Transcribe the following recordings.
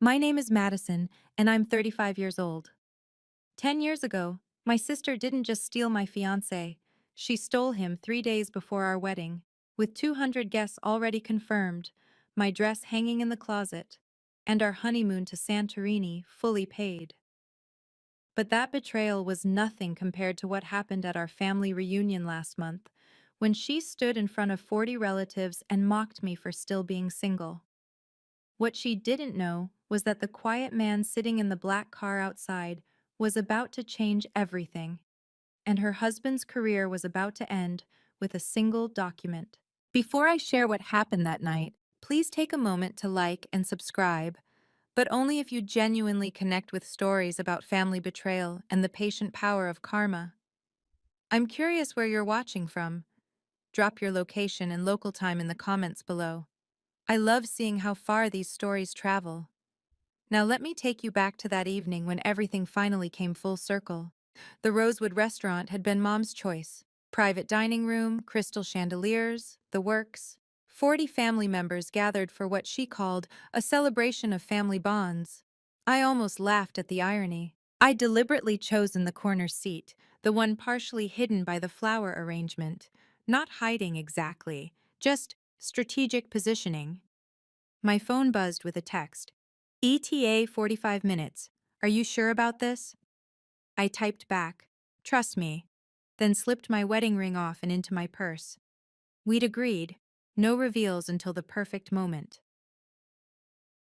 My name is Madison, and I'm 35 years old. 10 years ago, my sister didn't just steal my fiancé, she stole him 3 days before our wedding, with 200 guests already confirmed, my dress hanging in the closet, and our honeymoon to Santorini fully paid. But that betrayal was nothing compared to what happened at our family reunion last month, when she stood in front of 40 relatives and mocked me for still being single. What she didn't know was that the quiet man sitting in the black car outside was about to change everything, and her husband's career was about to end with a single document. Before I share what happened that night, please take a moment to like and subscribe, but only if you genuinely connect with stories about family betrayal and the patient power of karma. I'm curious where you're watching from. Drop your location and local time in the comments below. I love seeing how far these stories travel. Now let me take you back to that evening when everything finally came full circle. The Rosewood restaurant had been Mom's choice. Private dining room, crystal chandeliers, the works. 40 family members gathered for what she called a celebration of family bonds. I almost laughed at the irony. I'd deliberately chosen the corner seat, the one partially hidden by the flower arrangement. Not hiding exactly, just strategic positioning. My phone buzzed with a text. ETA 45 minutes. Are you sure about this? I typed back, trust me, then slipped my wedding ring off and into my purse. We'd agreed, no reveals until the perfect moment.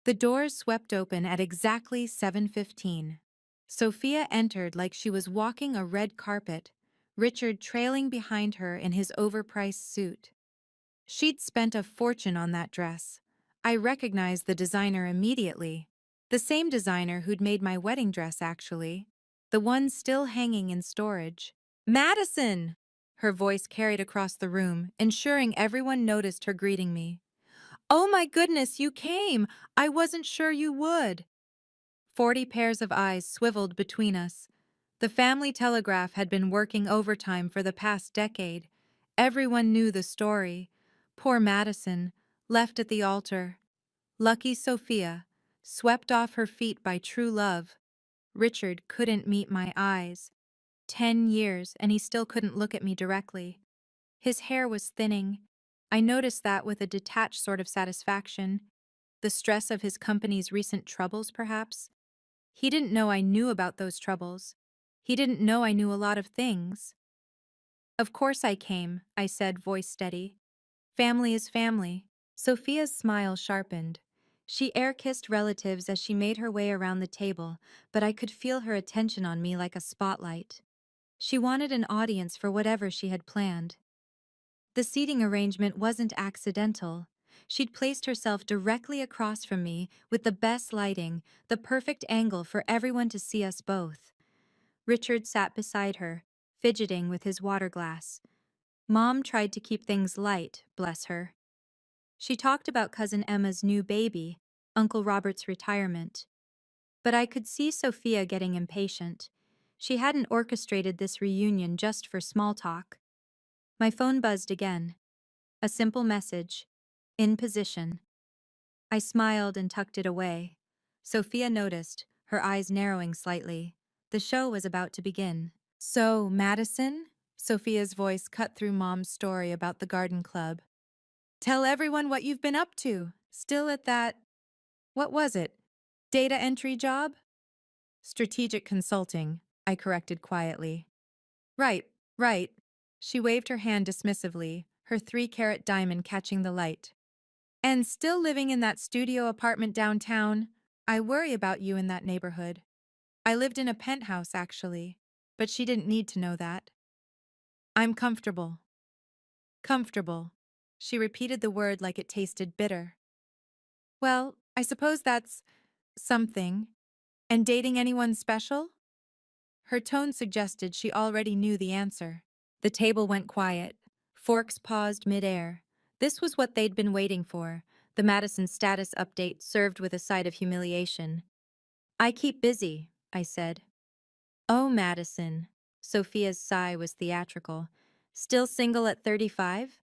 The doors swept open at exactly 7:15. Sophia entered like she was walking a red carpet, Richard trailing behind her in his overpriced suit. She'd spent a fortune on that dress. I recognized the designer immediately. The same designer who'd made my wedding dress, actually. The one still hanging in storage. Madison! Her voice carried across the room, ensuring everyone noticed her greeting me. Oh my goodness, you came! I wasn't sure you would. 40 pairs of eyes swiveled between us. The family telegraph had been working overtime for the past decade. Everyone knew the story. Poor Madison, left at the altar. Lucky Sophia, swept off her feet by true love. Richard couldn't meet my eyes. 10 years, and he still couldn't look at me directly. His hair was thinning. I noticed that with a detached sort of satisfaction. The stress of his company's recent troubles, perhaps? He didn't know I knew about those troubles. He didn't know I knew a lot of things. Of course I came, I said, voice steady. Family is family. Sophia's smile sharpened. She air-kissed relatives as she made her way around the table, but I could feel her attention on me like a spotlight. She wanted an audience for whatever she had planned. The seating arrangement wasn't accidental. She'd placed herself directly across from me with the best lighting, the perfect angle for everyone to see us both. Richard sat beside her, fidgeting with his water glass. Mom tried to keep things light, bless her. She talked about Cousin Emma's new baby, Uncle Robert's retirement. But I could see Sophia getting impatient. She hadn't orchestrated this reunion just for small talk. My phone buzzed again. A simple message. In position. I smiled and tucked it away. Sophia noticed, her eyes narrowing slightly. The show was about to begin. So, Madison? Sophia's voice cut through Mom's story about the garden club. Tell everyone what you've been up to. Still at that, what was it? Data entry job? Strategic consulting, I corrected quietly. Right, right. She waved her hand dismissively, her 3-carat diamond catching the light. And still living in that studio apartment downtown? I worry about you in that neighborhood. I lived in a penthouse, actually, but she didn't need to know that. I'm comfortable. Comfortable. She repeated the word like it tasted bitter. Well, I suppose that's something. And dating anyone special? Her tone suggested she already knew the answer. The table went quiet. Forks paused midair. This was what they'd been waiting for. The Madison status update served with a side of humiliation. I keep busy, I said. Oh, Madison. Sophia's sigh was theatrical. Still single at 35?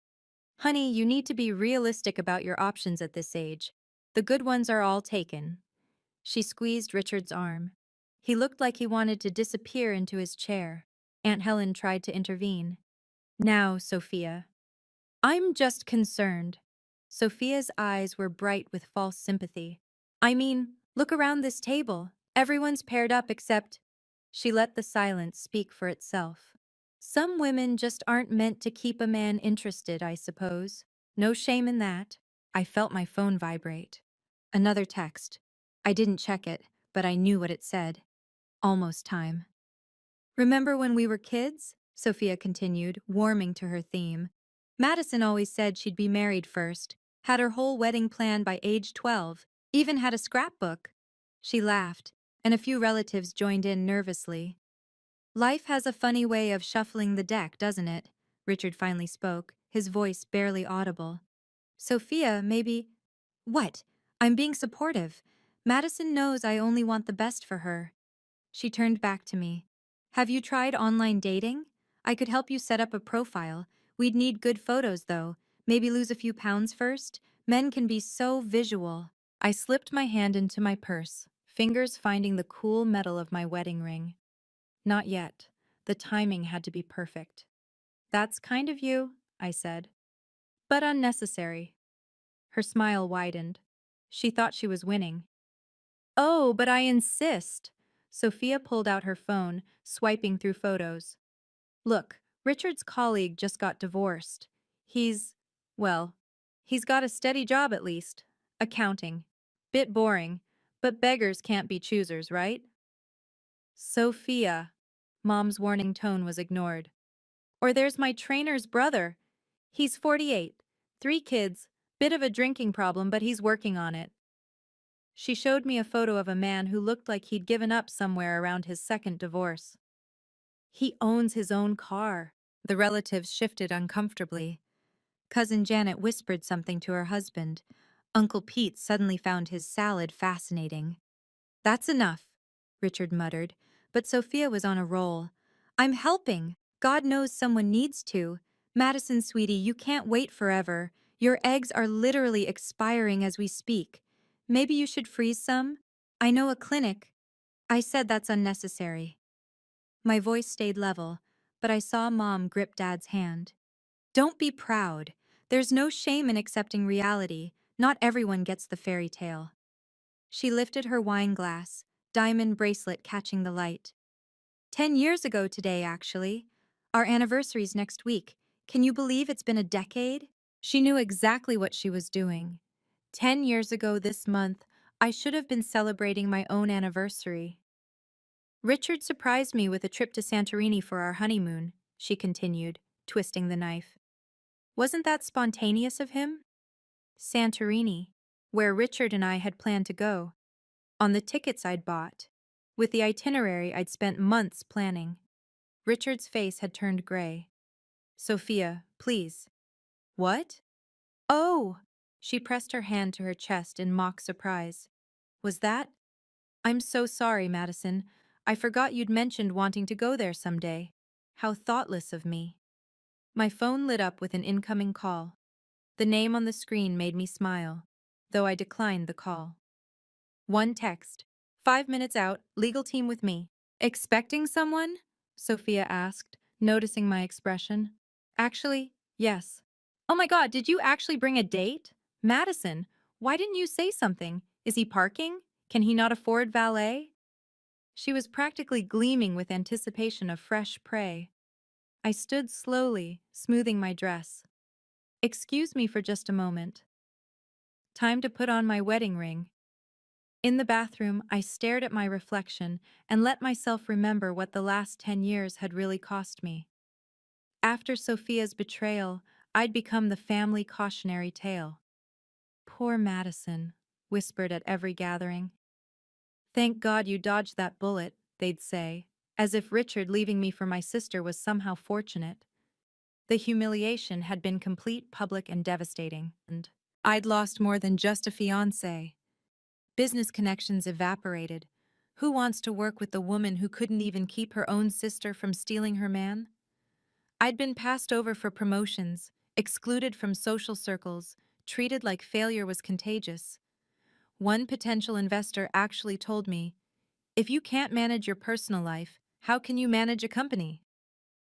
Honey, you need to be realistic about your options at this age. The good ones are all taken. She squeezed Richard's arm. He looked like he wanted to disappear into his chair. Aunt Helen tried to intervene. Now, Sophia. I'm just concerned. Sophia's eyes were bright with false sympathy. I mean, look around this table. Everyone's paired up except… She let the silence speak for itself. Some women just aren't meant to keep a man interested, I suppose. No shame in that. I felt my phone vibrate. Another text. I didn't check it, but I knew what it said. Almost time. Remember when we were kids? Sophia continued, warming to her theme. Madison always said she'd be married first, had her whole wedding planned by age 12, even had a scrapbook. She laughed, and a few relatives joined in nervously. Life has a funny way of shuffling the deck, doesn't it? Richard finally spoke, his voice barely audible. Sophia, maybe… What? I'm being supportive. Madison knows I only want the best for her. She turned back to me. Have you tried online dating? I could help you set up a profile. We'd need good photos, though. Maybe lose a few pounds first. Men can be so visual. I slipped my hand into my purse, fingers finding the cool metal of my wedding ring. Not yet. The timing had to be perfect. That's kind of you, I said. But unnecessary. Her smile widened. She thought she was winning. Oh, but I insist. Sophia pulled out her phone, swiping through photos. Look, Richard's colleague just got divorced. Well, he's got a steady job at least. Accounting. Bit boring, but beggars can't be choosers, right? Sophia. Mom's warning tone was ignored. Or there's my trainer's brother. He's 48, 3 kids, bit of a drinking problem, but he's working on it. She showed me a photo of a man who looked like he'd given up somewhere around his second divorce. He owns his own car. The relatives shifted uncomfortably. Cousin Janet whispered something to her husband. Uncle Pete suddenly found his salad fascinating. That's enough, Richard muttered, but Sophia was on a roll. I'm helping. God knows someone needs to. Madison, sweetie, you can't wait forever. Your eggs are literally expiring as we speak. Maybe you should freeze some? I know a clinic. I said that's unnecessary. My voice stayed level, but I saw Mom grip Dad's hand. Don't be proud. There's no shame in accepting reality. Not everyone gets the fairy tale. She lifted her wine glass, diamond bracelet catching the light. 10 years ago today, actually. Our anniversary's next week. Can you believe it's been a decade? She knew exactly what she was doing. 10 years ago this month, I should have been celebrating my own anniversary. Richard surprised me with a trip to Santorini for our honeymoon, she continued, twisting the knife. Wasn't that spontaneous of him? Santorini, where Richard and I had planned to go. On the tickets I'd bought. With the itinerary I'd spent months planning. Richard's face had turned gray. Sophia, please. What? Oh! She pressed her hand to her chest in mock surprise. Was that? I'm so sorry, Madison. I forgot you'd mentioned wanting to go there someday. How thoughtless of me. My phone lit up with an incoming call. The name on the screen made me smile, though I declined the call. One text. 5 minutes out, legal team with me. Expecting someone? Sophia asked, noticing my expression. Actually, yes. Oh my God, did you actually bring a date? Madison, why didn't you say something? Is he parking? Can he not afford valet? She was practically gleaming with anticipation of fresh prey. I stood slowly, smoothing my dress. Excuse me for just a moment. Time to put on my wedding ring. In the bathroom, I stared at my reflection and let myself remember what the last 10 years had really cost me. After Sophia's betrayal, I'd become the family cautionary tale. Poor Madison, whispered at every gathering. Thank God you dodged that bullet, they'd say, as if Richard leaving me for my sister was somehow fortunate. The humiliation had been complete, public, and devastating, and I'd lost more than just a fiancé. Business connections evaporated. Who wants to work with the woman who couldn't even keep her own sister from stealing her man? I'd been passed over for promotions, excluded from social circles, treated like failure was contagious. One potential investor actually told me, if you can't manage your personal life, how can you manage a company?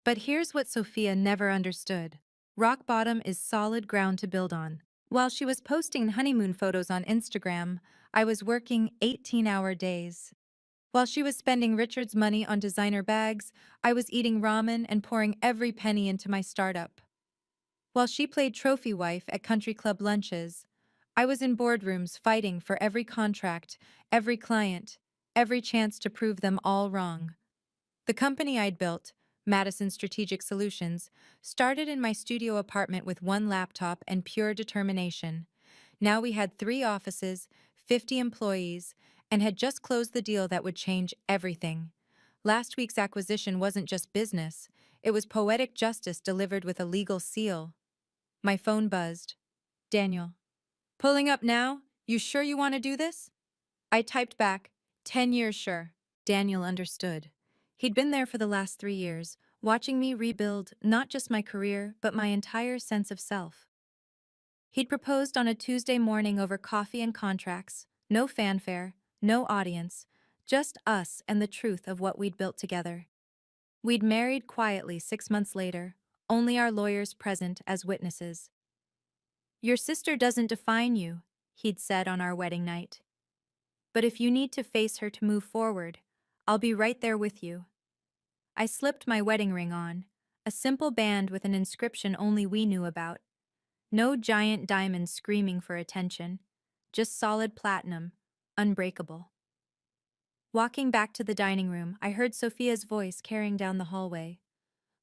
But here's what Sophia never understood. Rock bottom is solid ground to build on. While she was posting honeymoon photos on Instagram, I was working 18-hour days. While she was spending Richard's money on designer bags, I was eating ramen and pouring every penny into my startup. While she played trophy wife at country club lunches, I was in boardrooms fighting for every contract, every client, every chance to prove them all wrong. The company I'd built, Madison Strategic Solutions, started in my studio apartment with one laptop and pure determination. Now we had 3 offices, 50 employees, and had just closed the deal that would change everything. Last week's acquisition wasn't just business, it was poetic justice delivered with a legal seal. My phone buzzed. Daniel. Pulling up now? You sure you want to do this? I typed back, 10 years sure. Daniel understood. He'd been there for the last 3 years, watching me rebuild not just my career, but my entire sense of self. He'd proposed on a Tuesday morning over coffee and contracts, no fanfare, no audience, just us and the truth of what we'd built together. We'd married quietly 6 months later, only our lawyers present as witnesses. Your sister doesn't define you, he'd said on our wedding night. But if you need to face her to move forward, I'll be right there with you. I slipped my wedding ring on, a simple band with an inscription only we knew about. No giant diamonds screaming for attention, just solid platinum, unbreakable. Walking back to the dining room, I heard Sophia's voice carrying down the hallway.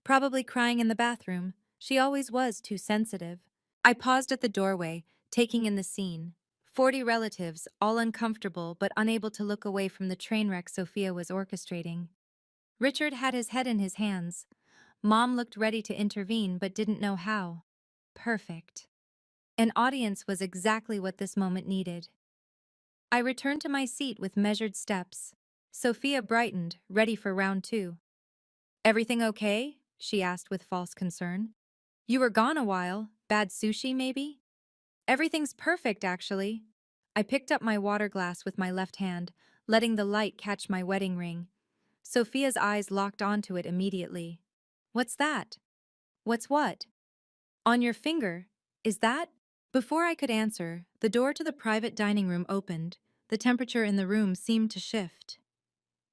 Probably crying in the bathroom, she always was too sensitive. I paused at the doorway, taking in the scene. 40 relatives, all uncomfortable but unable to look away from the train wreck Sophia was orchestrating. Richard had his head in his hands. Mom looked ready to intervene but didn't know how. Perfect. An audience was exactly what this moment needed. I returned to my seat with measured steps. Sophia brightened, ready for round 2. Everything okay? She asked with false concern. You were gone a while. Bad sushi, maybe? Everything's perfect, actually. I picked up my water glass with my left hand, letting the light catch my wedding ring. Sophia's eyes locked onto it immediately. What's that? What's what? On your finger. Is that? Before I could answer, the door to the private dining room opened. The temperature in the room seemed to shift.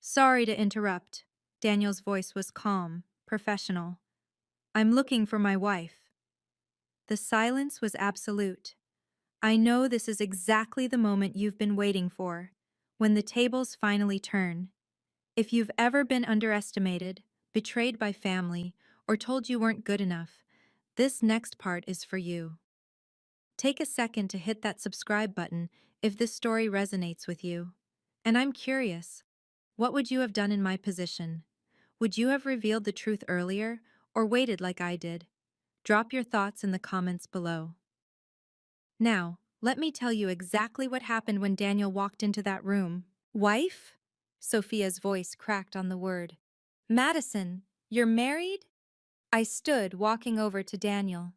Sorry to interrupt. Daniel's voice was calm, professional. I'm looking for my wife. The silence was absolute. I know this is exactly the moment you've been waiting for, when the tables finally turn. If you've ever been underestimated, betrayed by family, or told you weren't good enough, this next part is for you. Take a second to hit that subscribe button if this story resonates with you. And I'm curious, what would you have done in my position? Would you have revealed the truth earlier, or waited like I did? Drop your thoughts in the comments below. Now, let me tell you exactly what happened when Daniel walked into that room. Wife? Sophia's voice cracked on the word. Madison, you're married? I stood, walking over to Daniel.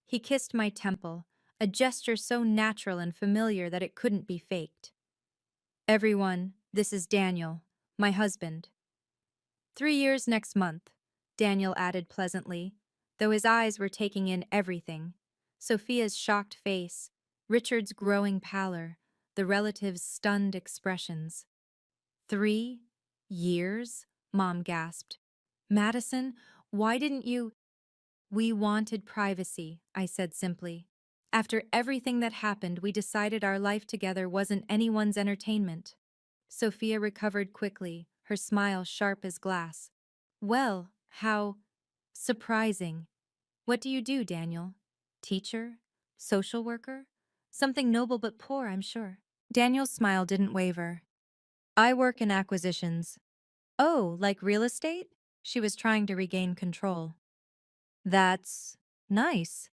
He kissed my temple, a gesture so natural and familiar that it couldn't be faked. Everyone, this is Daniel, my husband. 3 years next month, Daniel added pleasantly, though his eyes were taking in everything. Sophia's shocked face, Richard's growing pallor, the relatives' stunned expressions. 3 years? Mom gasped. Madison, why didn't you? We wanted privacy, I said simply. After everything that happened, we decided our life together wasn't anyone's entertainment. Sophia recovered quickly, her smile sharp as glass. Well, how surprising. What do you do, Daniel? Teacher? Social worker? Something noble but poor, I'm sure. Daniel's smile didn't waver. I work in acquisitions. Oh, like real estate? She was trying to regain control. That's nice.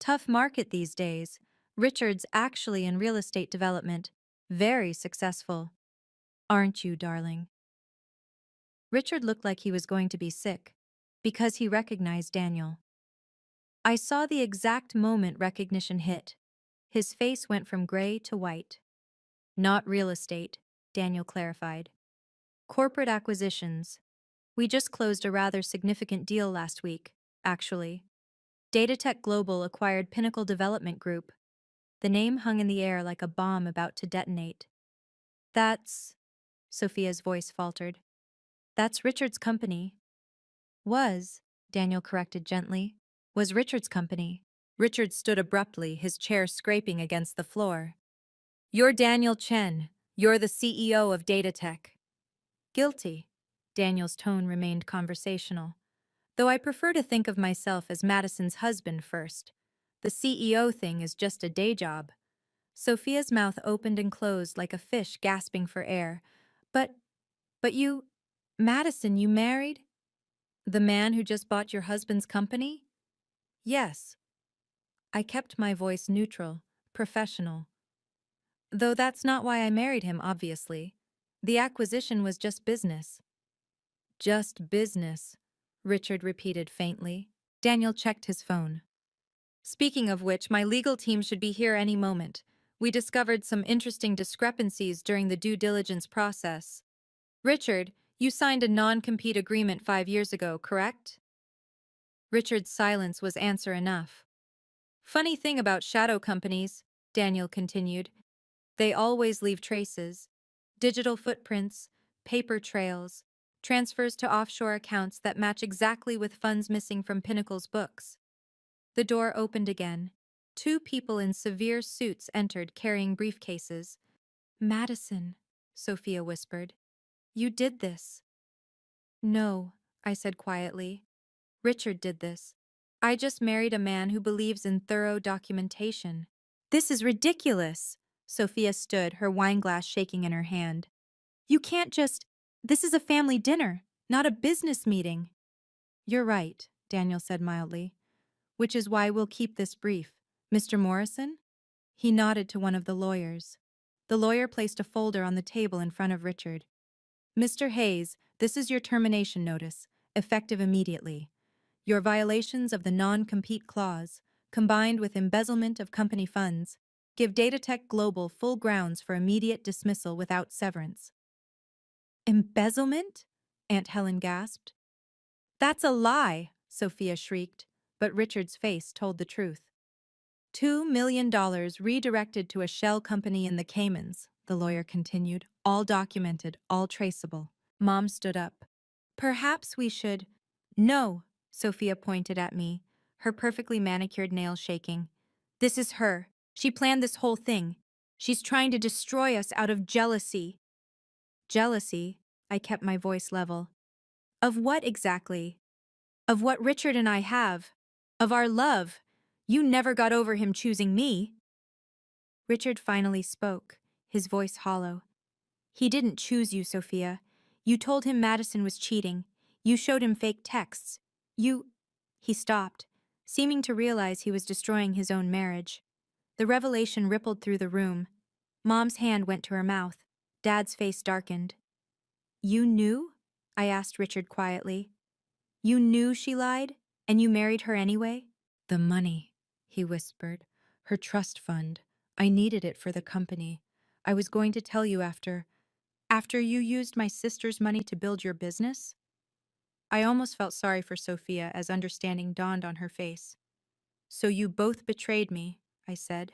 Tough market these days. Richard's actually in real estate development. Very successful. Aren't you, darling? Richard looked like he was going to be sick, because he recognized Daniel. I saw the exact moment recognition hit. His face went from gray to white. Not real estate, Daniel clarified. Corporate acquisitions. We just closed a rather significant deal last week, actually. Datatech Global acquired Pinnacle Development Group. The name hung in the air like a bomb about to detonate. That's... Sophia's voice faltered. That's Richard's company. Was, Daniel corrected gently. Was Richard's company. Richard stood abruptly, his chair scraping against the floor. You're Daniel Chen. You're the CEO of Datatech. Guilty. Daniel's tone remained conversational. Though I prefer to think of myself as Madison's husband first. The CEO thing is just a day job. Sophia's mouth opened and closed like a fish gasping for air. But you... Madison, you married? The man who just bought your husband's company? Yes. I kept my voice neutral, professional. Though that's not why I married him, obviously. The acquisition was just business. Just business, Richard repeated faintly. Daniel checked his phone. Speaking of which, my legal team should be here any moment. We discovered some interesting discrepancies during the due diligence process. Richard, you signed a non-compete agreement 5 years ago, correct? Richard's silence was answer enough. Funny thing about shadow companies, Daniel continued, they always leave traces. Digital footprints, paper trails, transfers to offshore accounts that match exactly with funds missing from Pinnacle's books. The door opened again. 2 people in severe suits entered carrying briefcases. Madison, Sophia whispered. You did this. No, I said quietly. Richard did this. I just married a man who believes in thorough documentation. This is ridiculous. Sophia stood, her wineglass shaking in her hand. You can't just... This is a family dinner, not a business meeting. You're right, Daniel said mildly. Which is why we'll keep this brief. Mr. Morrison? He nodded to one of the lawyers. The lawyer placed a folder on the table in front of Richard. Mr. Hayes, this is your termination notice, effective immediately. Your violations of the non-compete clause, combined with embezzlement of company funds, give Datatech Global full grounds for immediate dismissal without severance. Embezzlement? Aunt Helen gasped. That's a lie, Sophia shrieked, but Richard's face told the truth. $2 million redirected to a shell company in the Caymans, the lawyer continued, all documented, all traceable. Mom stood up. Perhaps we should... No, Sophia pointed at me, her perfectly manicured nails shaking. This is her. She planned this whole thing. She's trying to destroy us out of jealousy. Jealousy? I kept my voice level. Of what exactly? Of what Richard and I have. Of our love. You never got over him choosing me. Richard finally spoke, his voice hollow. He didn't choose you, Sophia. You told him Madison was cheating. You showed him fake texts. He stopped, seeming to realize he was destroying his own marriage. The revelation rippled through the room. Mom's hand went to her mouth. Dad's face darkened. You knew? I asked Richard quietly. You knew she lied, and you married her anyway? The money, he whispered. Her trust fund. I needed it for the company. I was going to tell you after you used my sister's money to build your business? I almost felt sorry for Sophia as understanding dawned on her face. So you both betrayed me, I said.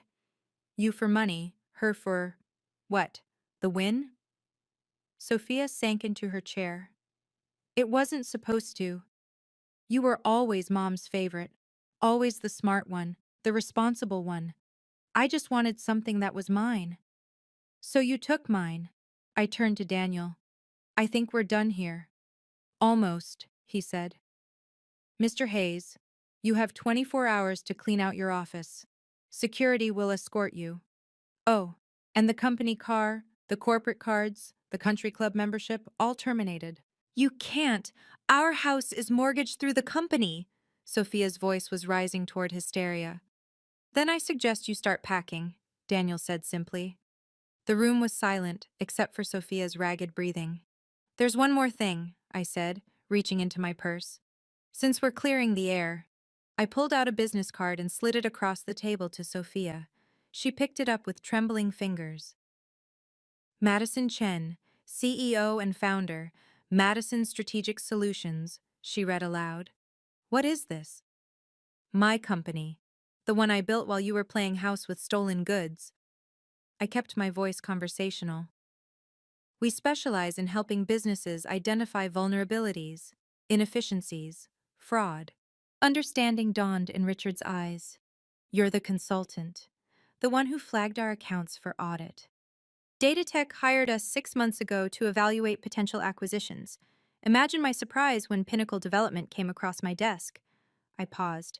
You for money, her for... what? The win? Sophia sank into her chair. It wasn't supposed to. You were always Mom's favorite, always the smart one, the responsible one. I just wanted something that was mine. So you took mine. I turned to Daniel. I think we're done here. Almost, he said. Mr. Hayes, you have 24 hours to clean out your office. Security will escort you. Oh, and the company car, the corporate cards, the country club membership, all terminated. You can't. Our house is mortgaged through the company. Sophia's voice was rising toward hysteria. Then I suggest you start packing, Daniel said simply. The room was silent, except for Sophia's ragged breathing. There's one more thing, I said, reaching into my purse. Since we're clearing the air. I pulled out a business card and slid it across the table to Sophia. She picked it up with trembling fingers. Madison Chen, CEO and founder, Madison Strategic Solutions, she read aloud. What is this? My company. The one I built while you were playing house with stolen goods. I kept my voice conversational. We specialize in helping businesses identify vulnerabilities, inefficiencies, fraud. Understanding dawned in Richard's eyes. You're the consultant, the one who flagged our accounts for audit. Datatech hired us 6 months ago to evaluate potential acquisitions. Imagine my surprise when Pinnacle Development came across my desk. I paused.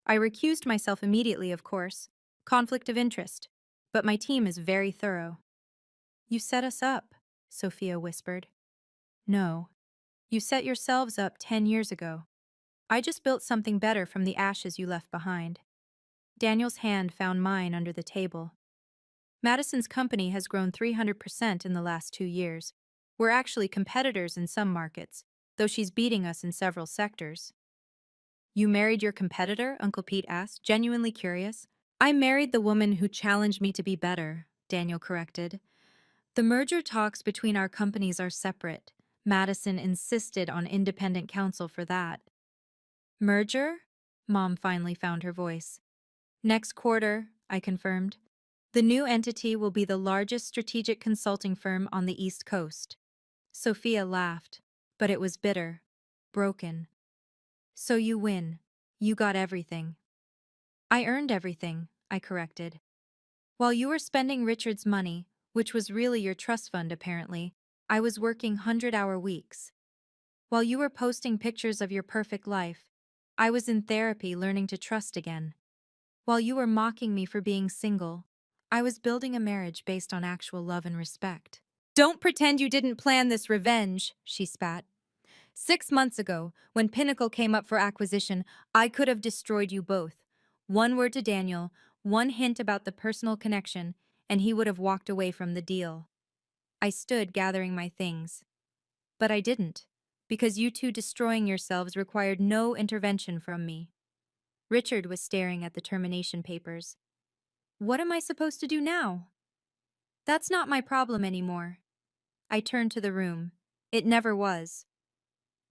I recused myself immediately, of course. Conflict of interest. But my team is very thorough. You set us up, Sophia whispered. No. You set yourselves up 10 years ago. I just built something better from the ashes you left behind. Daniel's hand found mine under the table. Madison's company has grown 300% in the last 2 years. We're actually competitors in some markets, though she's beating us in several sectors. You married your competitor? Uncle Pete asked, genuinely curious. I married the woman who challenged me to be better, Daniel corrected. The merger talks between our companies are separate. Madison insisted on independent counsel for that. Merger? Mom finally found her voice. Next quarter, I confirmed. The new entity will be the largest strategic consulting firm on the East Coast. Sophia laughed, but it was bitter, broken. So you win. You got everything. I earned everything, I corrected. While you were spending Richard's money, which was really your trust fund apparently, I was working 100-hour weeks. While you were posting pictures of your perfect life, I was in therapy learning to trust again. While you were mocking me for being single, I was building a marriage based on actual love and respect. Don't pretend you didn't plan this revenge, she spat. 6 months ago, when Pinnacle came up for acquisition, I could have destroyed you both. One word to Daniel, one hint about the personal connection, and he would have walked away from the deal. I stood gathering my things. But I didn't, because you two destroying yourselves required no intervention from me. Richard was staring at the termination papers. What am I supposed to do now? That's not my problem anymore. I turned to the room. It never was.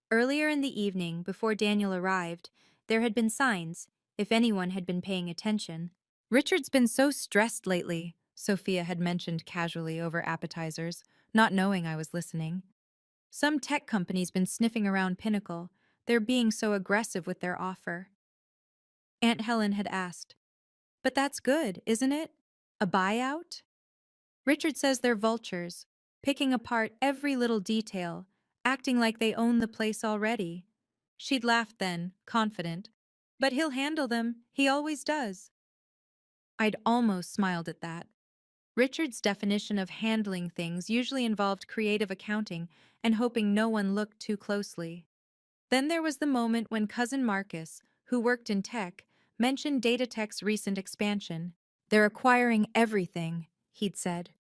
Earlier in the evening, before Daniel arrived, there had been signs, if anyone had been paying attention. Richard's been so stressed lately, Sophia had mentioned casually over appetizers, not knowing I was listening. Some tech company's been sniffing around Pinnacle. They're being so aggressive with their offer. Aunt Helen had asked, but that's good, isn't it? A buyout? Richard says they're vultures, picking apart every little detail, acting like they own the place already. She'd laughed then, confident. But he'll handle them, he always does. I'd almost smiled at that. Richard's definition of handling things usually involved creative accounting and hoping no one looked too closely. Then there was the moment when Cousin Marcus, who worked in tech, mentioned Datatech's recent expansion. They're acquiring everything, he'd said.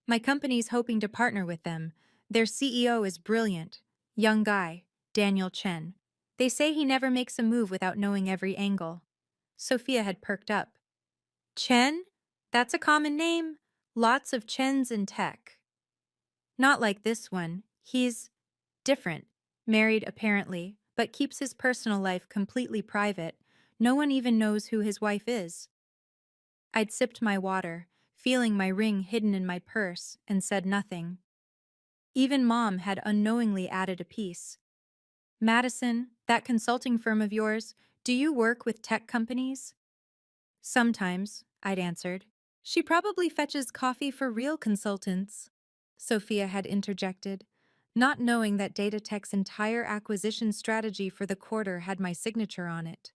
My company's hoping to partner with them. Their CEO is brilliant. Young guy, Daniel Chen. They say he never makes a move without knowing every angle. Sophia had perked up. Chen? That's a common name. Lots of Chens in tech. Not like this one. He's different. Married, apparently, but keeps his personal life completely private. No one even knows who his wife is. I'd sipped my water, feeling my ring hidden in my purse, and said nothing. Even Mom had unknowingly added a piece. Madison, that consulting firm of yours, do you work with tech companies? Sometimes, I'd answered. She probably fetches coffee for real consultants, Sophia had interjected, not knowing that Datatech's entire acquisition strategy for the quarter had my signature on it.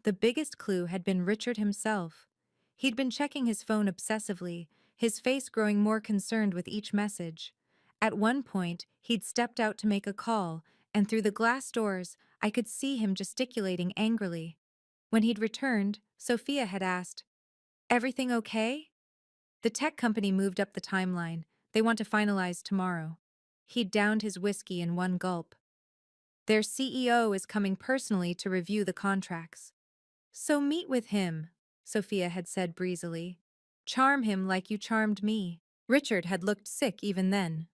The biggest clue had been Richard himself. He'd been checking his phone obsessively, his face growing more concerned with each message. At one point, he'd stepped out to make a call, and through the glass doors, I could see him gesticulating angrily. When he'd returned, Sophia had asked, "Everything okay?" The tech company moved up the timeline. They want to finalize tomorrow. He'd downed his whiskey in one gulp. Their CEO is coming personally to review the contracts. So meet with him, Sophia had said breezily. Charm him like you charmed me. Richard had looked sick even then.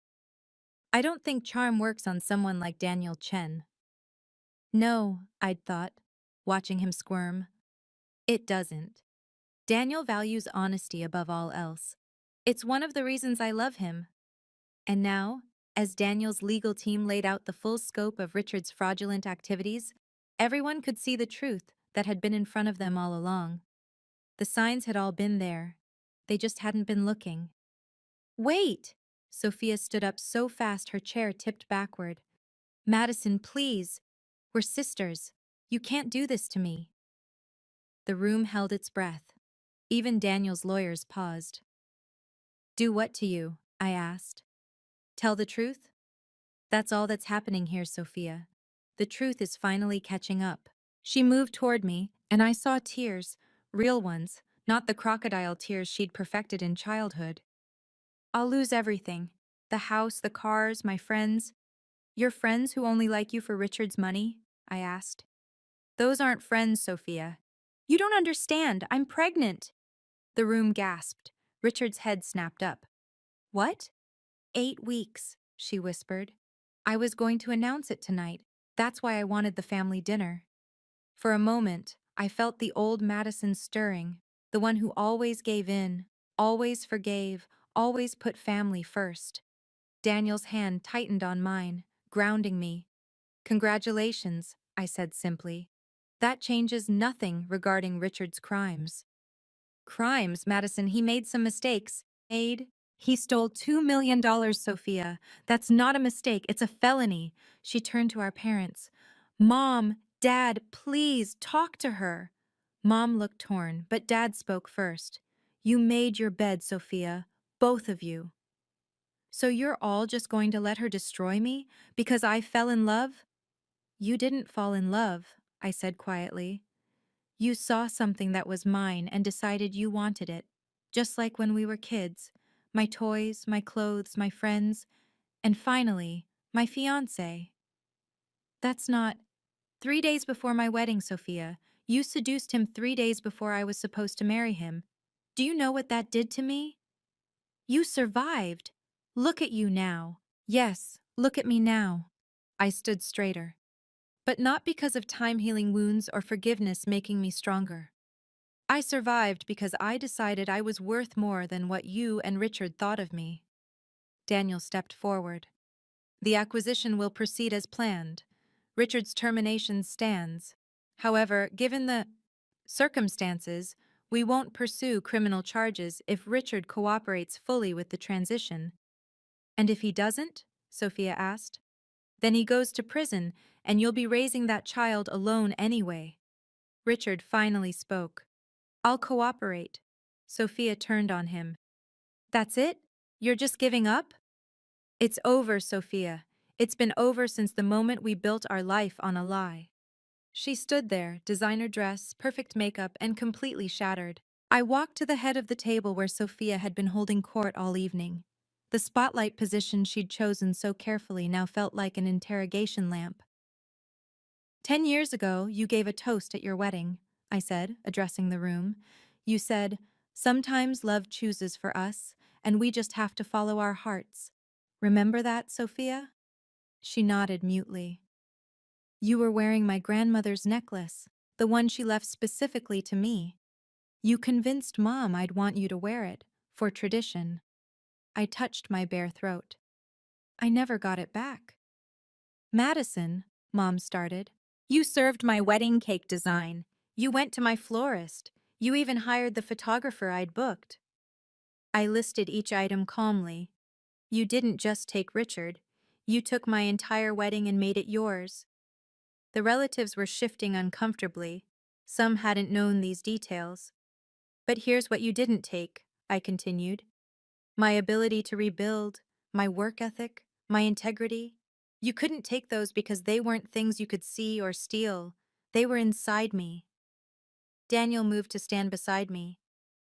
I don't think charm works on someone like Daniel Chen. No, I'd thought, watching him squirm. It doesn't. Daniel values honesty above all else. It's one of the reasons I love him. And now, as Daniel's legal team laid out the full scope of Richard's fraudulent activities, everyone could see the truth that had been in front of them all along. The signs had all been there. They just hadn't been looking. Wait! Sophia stood up so fast her chair tipped backward. Madison, please. We're sisters. You can't do this to me. The room held its breath. Even Daniel's lawyers paused. Do what to you? I asked. Tell the truth? That's all that's happening here, Sophia. The truth is finally catching up. She moved toward me, and I saw tears, real ones, not the crocodile tears she'd perfected in childhood. I'll lose everything. The house, the cars, my friends. Your friends who only like you for Richard's money? I asked. Those aren't friends, Sophia. You don't understand. I'm pregnant. The room gasped. Richard's head snapped up. What? 8 weeks, she whispered. I was going to announce it tonight. That's why I wanted the family dinner. For a moment, I felt the old Madison stirring, the one who always gave in, always forgave, always put family first. Daniel's hand tightened on mine, grounding me. Congratulations, I said simply. That changes nothing regarding Richard's crimes. Crimes, Madison, he made some mistakes. He stole $2 million, Sophia. That's not a mistake, it's a felony. She turned to our parents. Mom, Dad, please, talk to her. Mom looked torn, but Dad spoke first. You made your bed, Sophia. Both of you. So you're all just going to let her destroy me because I fell in love? You didn't fall in love, I said quietly. You saw something that was mine and decided you wanted it, just like when we were kids. My toys, my clothes, my friends, and finally, my fiancé. That's not... 3 days before my wedding, Sophia, you seduced him 3 days before I was supposed to marry him. Do you know what that did to me? You survived. Look at you now. Yes, look at me now. I stood straighter. But not because of time-healing wounds or forgiveness making me stronger. I survived because I decided I was worth more than what you and Richard thought of me. Daniel stepped forward. The acquisition will proceed as planned. Richard's termination stands. However, given the circumstances, we won't pursue criminal charges if Richard cooperates fully with the transition. And if he doesn't? Sophia asked. Then he goes to prison, and you'll be raising that child alone anyway. Richard finally spoke. I'll cooperate. Sophia turned on him. That's it? You're just giving up? It's over, Sophia. It's been over since the moment we built our life on a lie. She stood there, designer dress, perfect makeup, and completely shattered. I walked to the head of the table where Sophia had been holding court all evening. The spotlight position she'd chosen so carefully now felt like an interrogation lamp. 10 years ago, you gave a toast at your wedding, I said, addressing the room. You said, sometimes love chooses for us, and we just have to follow our hearts. Remember that, Sophia? She nodded mutely. You were wearing my grandmother's necklace, the one she left specifically to me. You convinced Mom I'd want you to wear it, for tradition. I touched my bare throat. I never got it back. Madison, Mom started. You served my wedding cake design. You went to my florist. You even hired the photographer I'd booked. I listed each item calmly. You didn't just take Richard. You took my entire wedding and made it yours. The relatives were shifting uncomfortably. Some hadn't known these details. But here's what you didn't take, I continued. My ability to rebuild, my work ethic, my integrity. You couldn't take those because they weren't things you could see or steal. They were inside me. Daniel moved to stand beside me.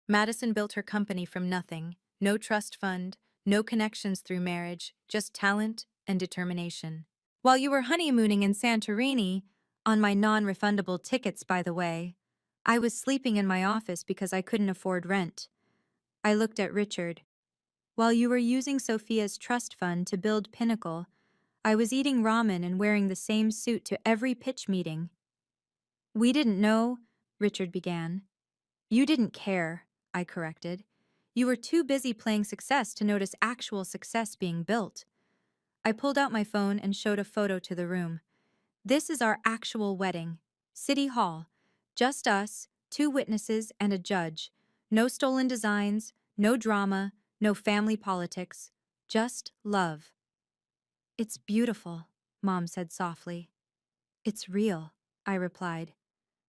Madison built her company from nothing. No trust fund, no connections through marriage, just talent and determination. While you were honeymooning in Santorini, on my non-refundable tickets, by the way, I was sleeping in my office because I couldn't afford rent. I looked at Richard. While you were using Sophia's trust fund to build Pinnacle, I was eating ramen and wearing the same suit to every pitch meeting. We didn't know, Richard began. You didn't care, I corrected. You were too busy playing success to notice actual success being built. I pulled out my phone and showed a photo to the room. This is our actual wedding. City Hall. Just us, two witnesses, and a judge. No stolen designs, no drama, no family politics. Just love. It's beautiful, Mom said softly. It's real, I replied.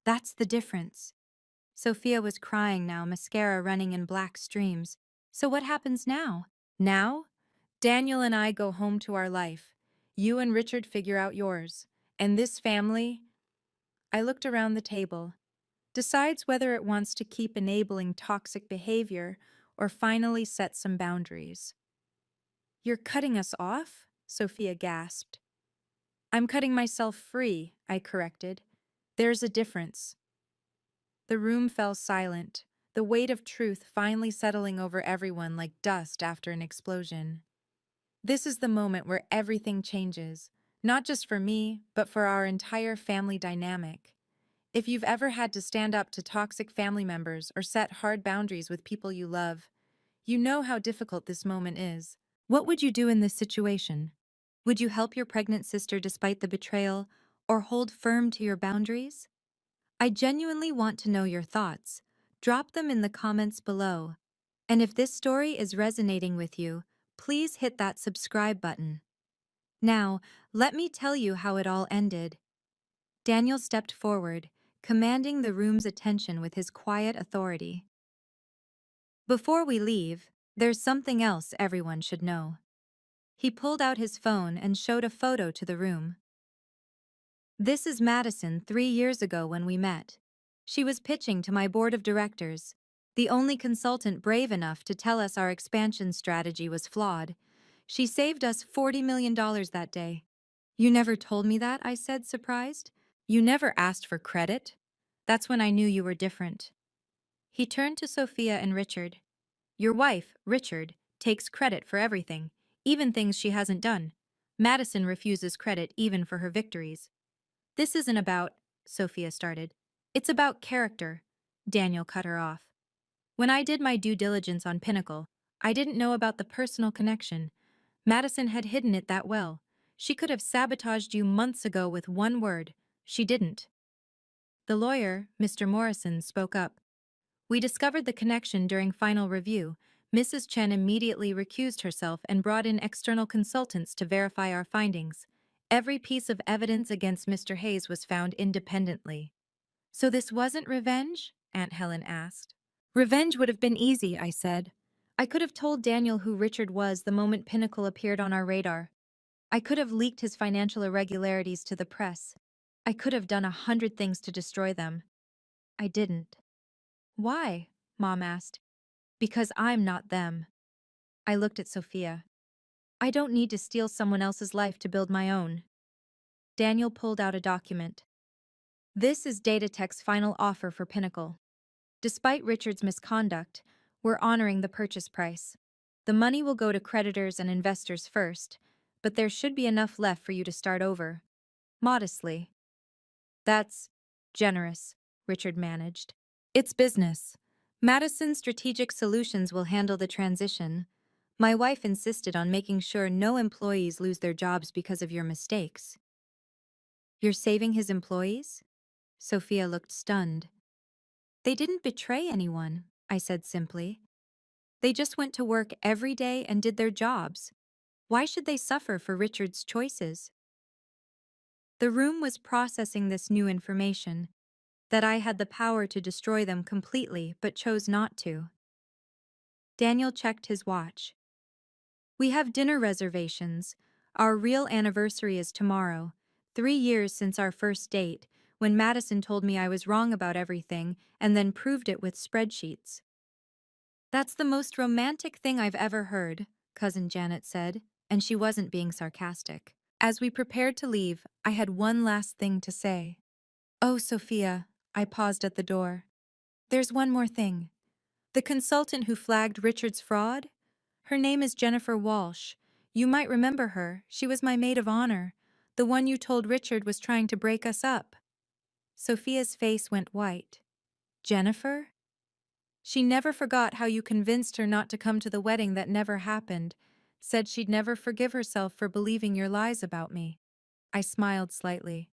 That's the difference. Sophia was crying now, mascara running in black streams. So what happens now? Now? Daniel and I go home to our life. You and Richard figure out yours. And this family, I looked around the table, decides whether it wants to keep enabling toxic behavior or finally set some boundaries. You're cutting us off? Sophia gasped. I'm cutting myself free, I corrected. There's a difference. The room fell silent, the weight of truth finally settling over everyone like dust after an explosion. This is the moment where everything changes, not just for me, but for our entire family dynamic. If you've ever had to stand up to toxic family members or set hard boundaries with people you love, you know how difficult this moment is. What would you do in this situation? Would you help your pregnant sister despite the betrayal, or hold firm to your boundaries? I genuinely want to know your thoughts. Drop them in the comments below. And if this story is resonating with you, please hit that subscribe button. Now, let me tell you how it all ended. Daniel stepped forward, commanding the room's attention with his quiet authority. Before we leave, there's something else everyone should know. He pulled out his phone and showed a photo to the room. This is Madison 3 years ago when we met. She was pitching to my board of directors, the only consultant brave enough to tell us our expansion strategy was flawed. She saved us $40 million that day. You never told me that, I said, surprised. You never asked for credit. That's when I knew you were different. He turned to Sophia and Richard. Your wife, Richard, takes credit for everything, even things she hasn't done. Madison refuses credit even for her victories. This isn't about, Sophia started. It's about character. Daniel cut her off. When I did my due diligence on Pinnacle, I didn't know about the personal connection. Madison had hidden it that well. She could have sabotaged you months ago with one word. She didn't. The lawyer, Mr. Morrison, spoke up. We discovered the connection during final review. Mrs. Chen immediately recused herself and brought in external consultants to verify our findings. Every piece of evidence against Mr. Hayes was found independently. So this wasn't revenge? Aunt Helen asked. Revenge would have been easy, I said. I could have told Daniel who Richard was the moment Pinnacle appeared on our radar. I could have leaked his financial irregularities to the press. I could have done 100 things to destroy them. I didn't. Why? Mom asked. Because I'm not them. I looked at Sophia. I don't need to steal someone else's life to build my own. Daniel pulled out a document. This is Datatech's final offer for Pinnacle. Despite Richard's misconduct, we're honoring the purchase price. The money will go to creditors and investors first, but there should be enough left for you to start over. Modestly. That's generous, Richard managed. It's business. Madison Strategic Solutions will handle the transition. My wife insisted on making sure no employees lose their jobs because of your mistakes. You're saving his employees? Sophia looked stunned. They didn't betray anyone, I said simply. They just went to work every day and did their jobs. Why should they suffer for Richard's choices? The room was processing this new information, that I had the power to destroy them completely but chose not to. Daniel checked his watch. We have dinner reservations. Our real anniversary is tomorrow, 3 years since our first date, when Madison told me I was wrong about everything and then proved it with spreadsheets. That's the most romantic thing I've ever heard, Cousin Janet said, and she wasn't being sarcastic. As we prepared to leave, I had one last thing to say. Oh, Sophia, I paused at the door. There's one more thing. The consultant who flagged Richard's fraud? Her name is Jennifer Walsh. You might remember her. She was my maid of honor. The one you told Richard was trying to break us up. Sophia's face went white. Jennifer? She never forgot how you convinced her not to come to the wedding that never happened, said she'd never forgive herself for believing your lies about me. I smiled slightly.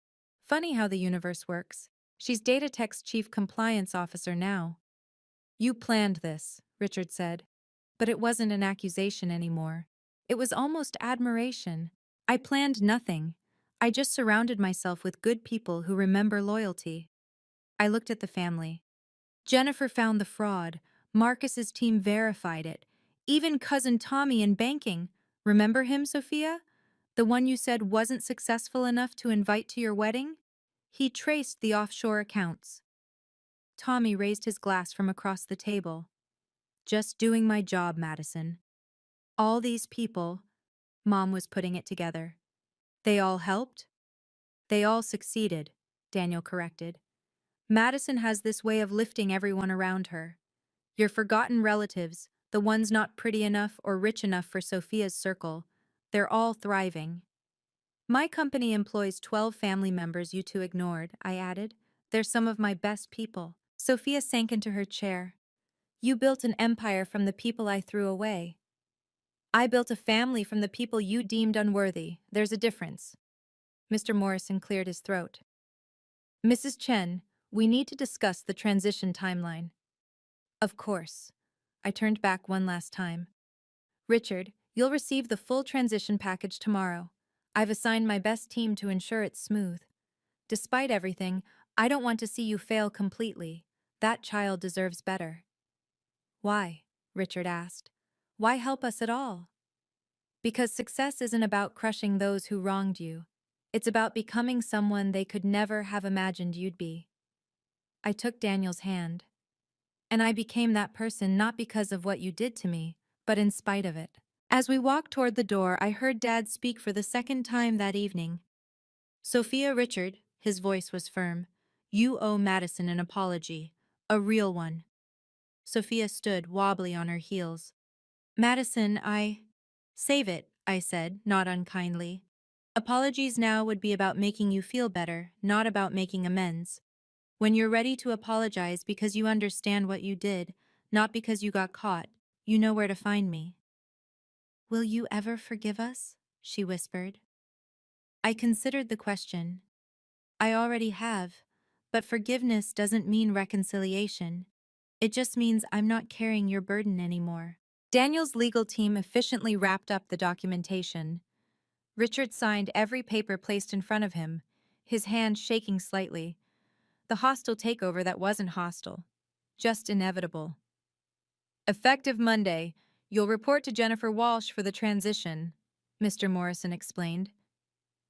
Funny how the universe works. She's Datatech's chief compliance officer now. You planned this, Richard said. But it wasn't an accusation anymore. It was almost admiration. I planned nothing. I just surrounded myself with good people who remember loyalty. I looked at the family. Jennifer found the fraud. Marcus's team verified it. Even cousin Tommy in banking. Remember him, Sophia? The one you said wasn't successful enough to invite to your wedding? He traced the offshore accounts. Tommy raised his glass from across the table. Just doing my job, Madison. All these people, Mom was putting it together. They all helped? They all succeeded, Daniel corrected. Madison has this way of lifting everyone around her. Your forgotten relatives, the ones not pretty enough or rich enough for Sophia's circle, they're all thriving. My company employs 12 family members you two ignored, I added. They're some of my best people. Sophia sank into her chair. You built an empire from the people I threw away. I built a family from the people you deemed unworthy. There's a difference. Mr. Morrison cleared his throat. Mrs. Chen, we need to discuss the transition timeline. Of course. I turned back one last time. Richard, you'll receive the full transition package tomorrow. I've assigned my best team to ensure it's smooth. Despite everything, I don't want to see you fail completely. That child deserves better. Why? Richard asked. Why help us at all? Because success isn't about crushing those who wronged you. It's about becoming someone they could never have imagined you'd be. I took Daniel's hand. And I became that person not because of what you did to me, but in spite of it. As we walked toward the door, I heard Dad speak for the second time that evening. Sophia Richard, his voice was firm, you owe Madison an apology, a real one. Sophia stood wobbly on her heels. Madison, Save it, I said, not unkindly. Apologies now would be about making you feel better, not about making amends. When you're ready to apologize because you understand what you did, not because you got caught, you know where to find me. Will you ever forgive us? She whispered. I considered the question. I already have, but forgiveness doesn't mean reconciliation. It just means I'm not carrying your burden anymore. Daniel's legal team efficiently wrapped up the documentation. Richard signed every paper placed in front of him, his hand shaking slightly. The hostile takeover that wasn't hostile, just inevitable. Effective Monday, you'll report to Jennifer Walsh for the transition, Mr. Morrison explained.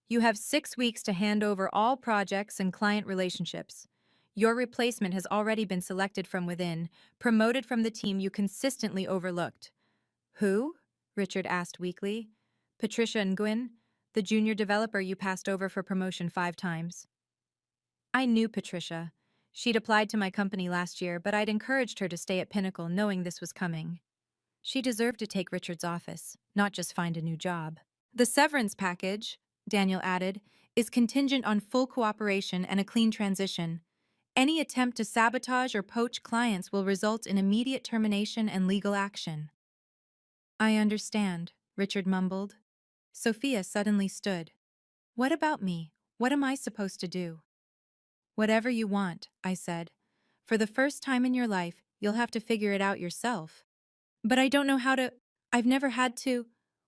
You have 6 weeks to hand over all projects and client relationships. Your replacement has already been selected from within, promoted from the team you consistently overlooked. Who? Richard asked weakly. Patricia Nguyen, the junior developer you passed over for promotion 5 times. I knew Patricia. She'd applied to my company last year, but I'd encouraged her to stay at Pinnacle knowing this was coming. She deserved to take Richard's office, not just find a new job. The severance package, Daniel added, is contingent on full cooperation and a clean transition. Any attempt to sabotage or poach clients will result in immediate termination and legal action. I understand, Richard mumbled. Sophia suddenly stood. What about me? What am I supposed to do? Whatever you want, I said. For the first time in your life, you'll have to figure it out yourself. But I don't know how to. I've never had to.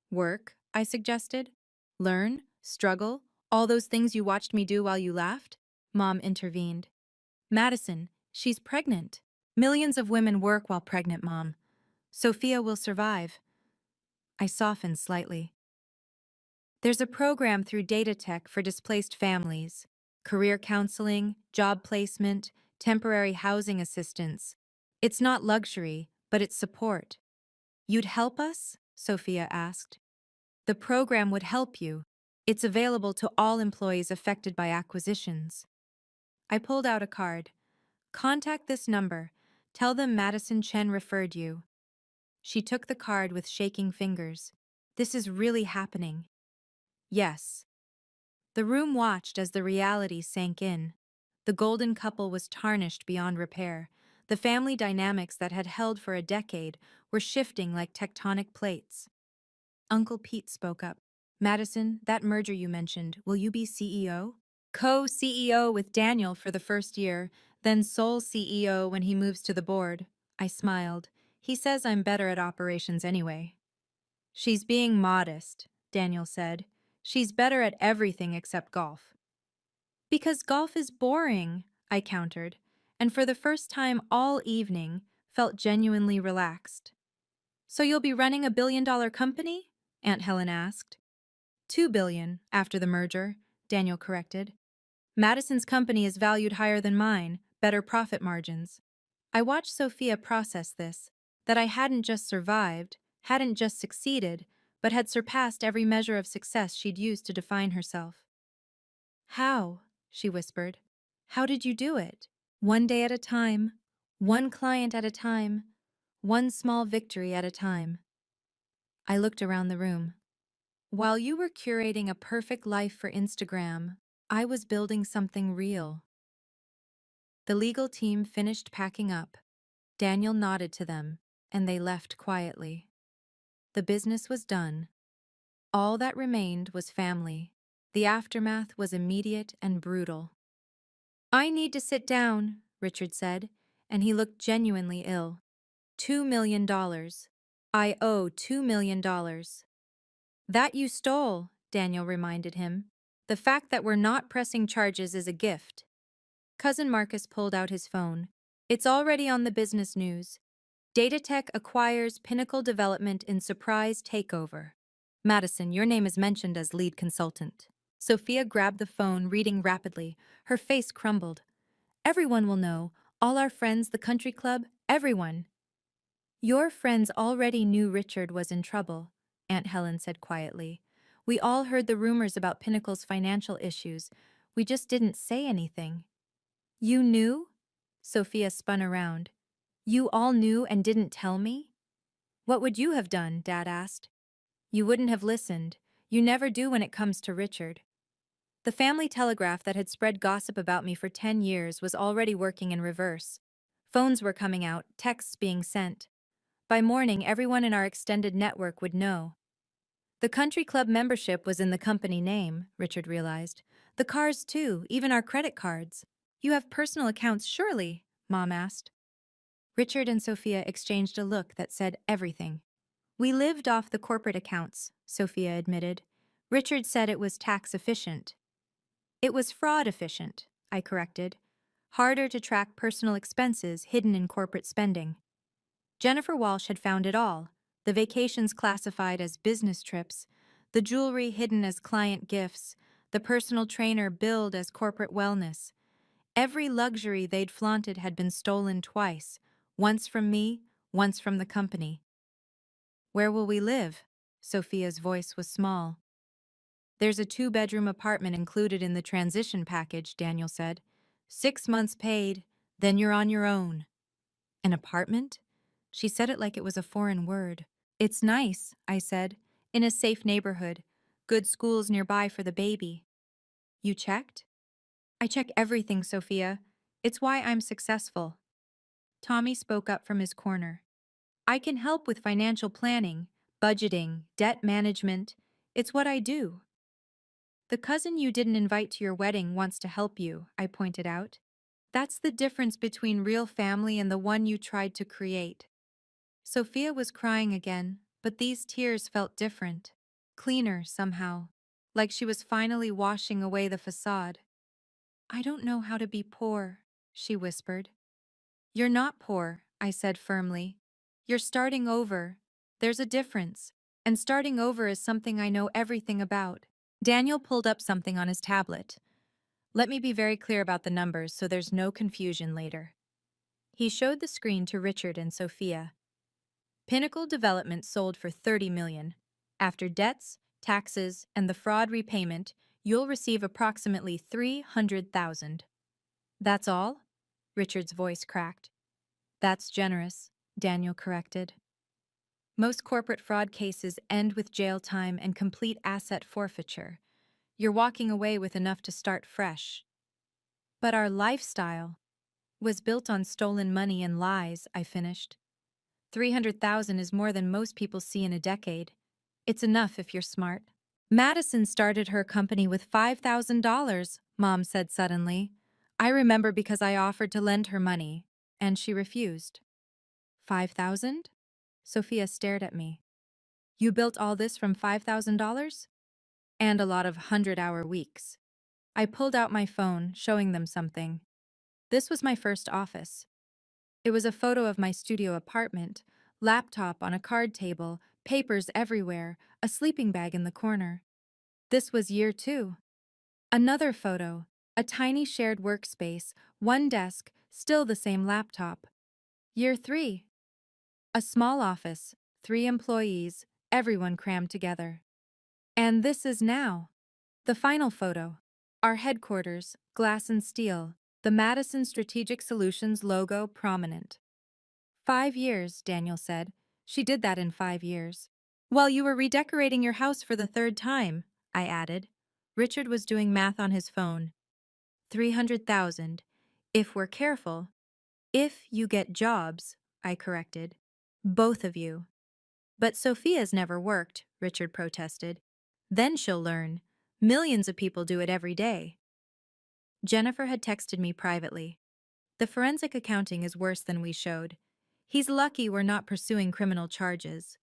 Work, I suggested. Learn, struggle, all those things you watched me do while you laughed? Mom intervened. Madison, she's pregnant. Millions of women work while pregnant, Mom. Sophia will survive. I softened slightly. There's a program through Datatech for displaced families. Career counseling, job placement, temporary housing assistance. It's not luxury, but it's support. You'd help us? Sophia asked. The program would help you. It's available to all employees affected by acquisitions. I pulled out a card. Contact this number. Tell them Madison Chen referred you. She took the card with shaking fingers. This is really happening. Yes. The room watched as the reality sank in. The golden couple was tarnished beyond repair. The family dynamics that had held for a decade were shifting like tectonic plates. Uncle Pete spoke up. Madison, that merger you mentioned, will you be CEO? Co-CEO with Daniel for the first year, then sole CEO when he moves to the board. I smiled. He says I'm better at operations anyway. She's being modest, Daniel said. She's better at everything except golf. Because golf is boring, I countered, and for the first time all evening, felt genuinely relaxed. So you'll be running a $1 billion company? Aunt Helen asked. 2 billion after the merger, Daniel corrected. Madison's company is valued higher than mine, better profit margins. I watched Sophia process this, that I hadn't just survived, hadn't just succeeded, but had surpassed every measure of success she'd used to define herself. How? She whispered. How did you do it? One day at a time, one client at a time, one small victory at a time. I looked around the room. While you were curating a perfect life for Instagram, I was building something real. The legal team finished packing up. Daniel nodded to them, and they left quietly. The business was done. All that remained was family. The aftermath was immediate and brutal. I need to sit down, Richard said, and he looked genuinely ill. $2 million. I owe $2 million. That you stole, Daniel reminded him. The fact that we're not pressing charges is a gift. Cousin Marcus pulled out his phone. It's already on the business news. Datatech acquires Pinnacle Development in surprise takeover. Madison, your name is mentioned as lead consultant. Sophia grabbed the phone, reading rapidly. Her face crumbled. Everyone will know. All our friends, the country club, everyone. Your friends already knew Richard was in trouble, Aunt Helen said quietly. We all heard the rumors about Pinnacle's financial issues. We just didn't say anything. You knew? Sophia spun around. You all knew and didn't tell me? What would you have done? Dad asked. You wouldn't have listened. You never do when it comes to Richard. The family telegraph that had spread gossip about me for 10 years was already working in reverse. Phones were coming out, texts being sent. By morning, everyone in our extended network would know. The country club membership was in the company name, Richard realized. The cars too, even our credit cards. You have personal accounts, surely? Mom asked. Richard and Sophia exchanged a look that said everything. We lived off the corporate accounts, Sophia admitted. Richard said it was tax efficient. It was fraud efficient, I corrected. Harder to track personal expenses hidden in corporate spending. Jennifer Walsh had found it all, the vacations classified as business trips, the jewelry hidden as client gifts, the personal trainer billed as corporate wellness. Every luxury they'd flaunted had been stolen twice, once from me, once from the company. Where will we live? Sophia's voice was small. There's a 2-bedroom apartment included in the transition package, Daniel said. 6 months paid, then you're on your own. An apartment? She said it like it was a foreign word. It's nice, I said, in a safe neighborhood. Good schools nearby for the baby. You checked? I check everything, Sophia. It's why I'm successful. Tommy spoke up from his corner. I can help with financial planning, budgeting, debt management. It's what I do. The cousin you didn't invite to your wedding wants to help you, I pointed out. That's the difference between real family and the one you tried to create. Sophia was crying again, but these tears felt different, cleaner somehow, like she was finally washing away the facade. I don't know how to be poor, she whispered. You're not poor, I said firmly. You're starting over. There's a difference, and starting over is something I know everything about. Daniel pulled up something on his tablet. Let me be very clear about the numbers so there's no confusion later. He showed the screen to Richard and Sophia. Pinnacle Development sold for $30 million. After debts, taxes, and the fraud repayment, you'll receive approximately $300,000. That's all? Richard's voice cracked. That's generous, Daniel corrected. Most corporate fraud cases end with jail time and complete asset forfeiture. You're walking away with enough to start fresh. But our lifestyle was built on stolen money and lies, I finished. 300,000 is more than most people see in a decade. It's enough if you're smart. Madison started her company with $5,000, Mom said suddenly. I remember because I offered to lend her money, and she refused. 5,000? Sophia stared at me. You built all this from $5,000? And a lot of 100-hour weeks. I pulled out my phone, showing them something. This was my first office. It was a photo of my studio apartment, laptop on a card table, papers everywhere, a sleeping bag in the corner. This was year 2. Another photo, a tiny shared workspace, one desk, still the same laptop. Year 3. A small office, 3 employees, everyone crammed together. And this is now. The final photo. Our headquarters, glass and steel, the Madison Strategic Solutions logo prominent. 5 years, Daniel said. She did that in 5 years. While you were redecorating your house for the 3rd time, I added. Richard was doing math on his phone. 300,000. If we're careful. If you get jobs, I corrected. Both of you. But Sophia's never worked, Richard protested. Then she'll learn. Millions of people do it every day. Jennifer had texted me privately. The forensic accounting is worse than we showed. He's lucky we're not pursuing criminal charges.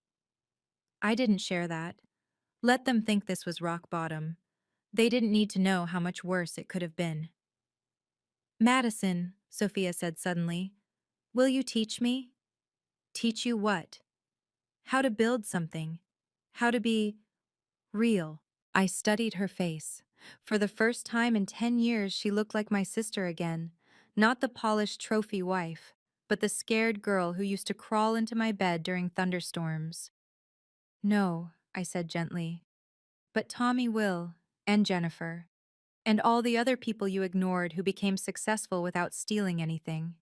I didn't share that. Let them think this was rock bottom. They didn't need to know how much worse it could have been. Madison, Sophia said suddenly, will you teach me? Teach you what? How to build something. How to be real. I studied her face. For the first time in 10 years, she looked like my sister again. Not the polished trophy wife, but the scared girl who used to crawl into my bed during thunderstorms. No, I said gently. But Tommy will, and Jennifer, and all the other people you ignored who became successful without stealing anything.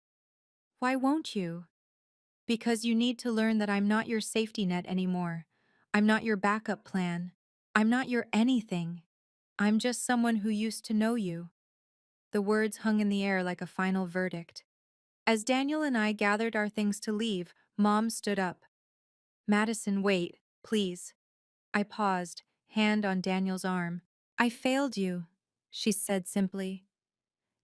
Why won't you? Because you need to learn that I'm not your safety net anymore. I'm not your backup plan. I'm not your anything. I'm just someone who used to know you. The words hung in the air like a final verdict. As Daniel and I gathered our things to leave, Mom stood up. Madison, wait, please. I paused, hand on Daniel's arm. I failed you, she said simply.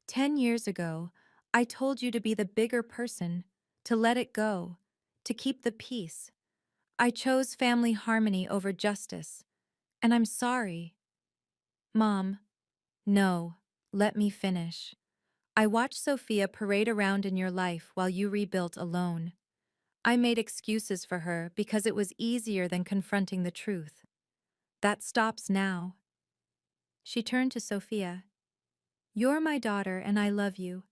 10 years ago, I told you to be the bigger person, to let it go, to keep the peace. I chose family harmony over justice, and I'm sorry. Mom, no, let me finish. I watched Sophia parade around in your life while you rebuilt alone. I made excuses for her because it was easier than confronting the truth. That stops now. She turned to Sophia. You're my daughter and I love you,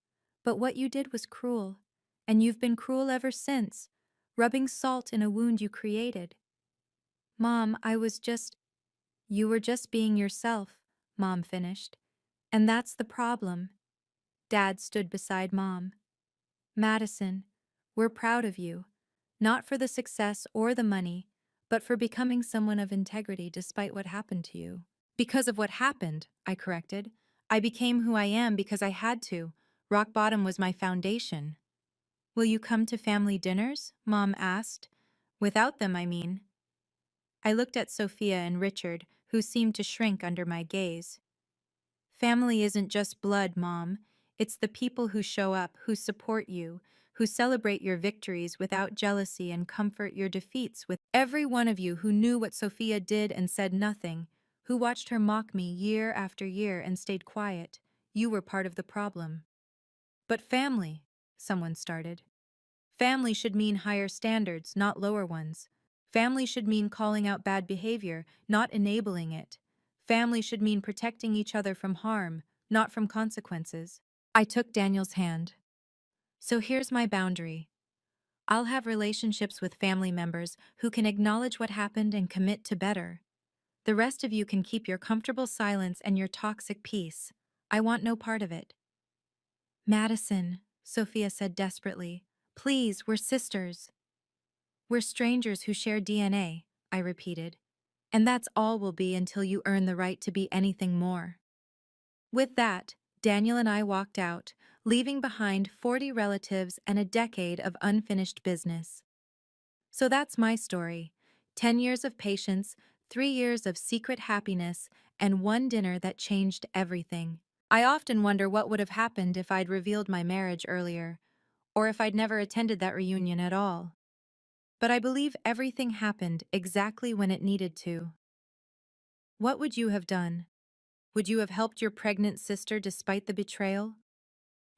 but what you did was cruel, and you've been cruel ever since, rubbing salt in a wound you created. Mom, You were just being yourself, Mom finished. And that's the problem. Dad stood beside Mom. Madison, we're proud of you, not for the success or the money, but for becoming someone of integrity despite what happened to you. Because of what happened, I corrected. I became who I am because I had to. Rock bottom was my foundation. Will you come to family dinners? Mom asked. Without them, I mean. I looked at Sophia and Richard, who seemed to shrink under my gaze. Family isn't just blood, Mom. It's the people who show up, who support you, who celebrate your victories without jealousy and comfort your defeats with every one of you who knew what Sophia did and said nothing, who watched her mock me year after year and stayed quiet. You were part of the problem. But family, someone started. Family should mean higher standards, not lower ones. Family should mean calling out bad behavior, not enabling it. Family should mean protecting each other from harm, not from consequences. I took Daniel's hand. So here's my boundary. I'll have relationships with family members who can acknowledge what happened and commit to better. The rest of you can keep your comfortable silence and your toxic peace. I want no part of it. Madison, Sophia said desperately, please, we're sisters. We're strangers who share DNA, I repeated. And that's all we'll be until you earn the right to be anything more. With that, Daniel and I walked out, leaving behind 40 relatives and a decade of unfinished business. So that's my story. 10 years of patience, 3 years of secret happiness, and one dinner that changed everything. I often wonder what would have happened if I'd revealed my marriage earlier, or if I'd never attended that reunion at all. But I believe everything happened exactly when it needed to. What would you have done? Would you have helped your pregnant sister despite the betrayal?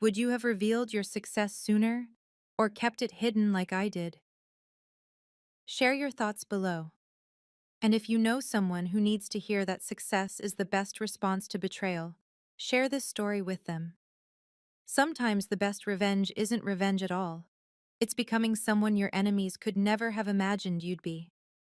Would you have revealed your success sooner, or kept it hidden like I did? Share your thoughts below. And if you know someone who needs to hear that success is the best response to betrayal, share this story with them. Sometimes the best revenge isn't revenge at all. It's becoming someone your enemies could never have imagined you'd be.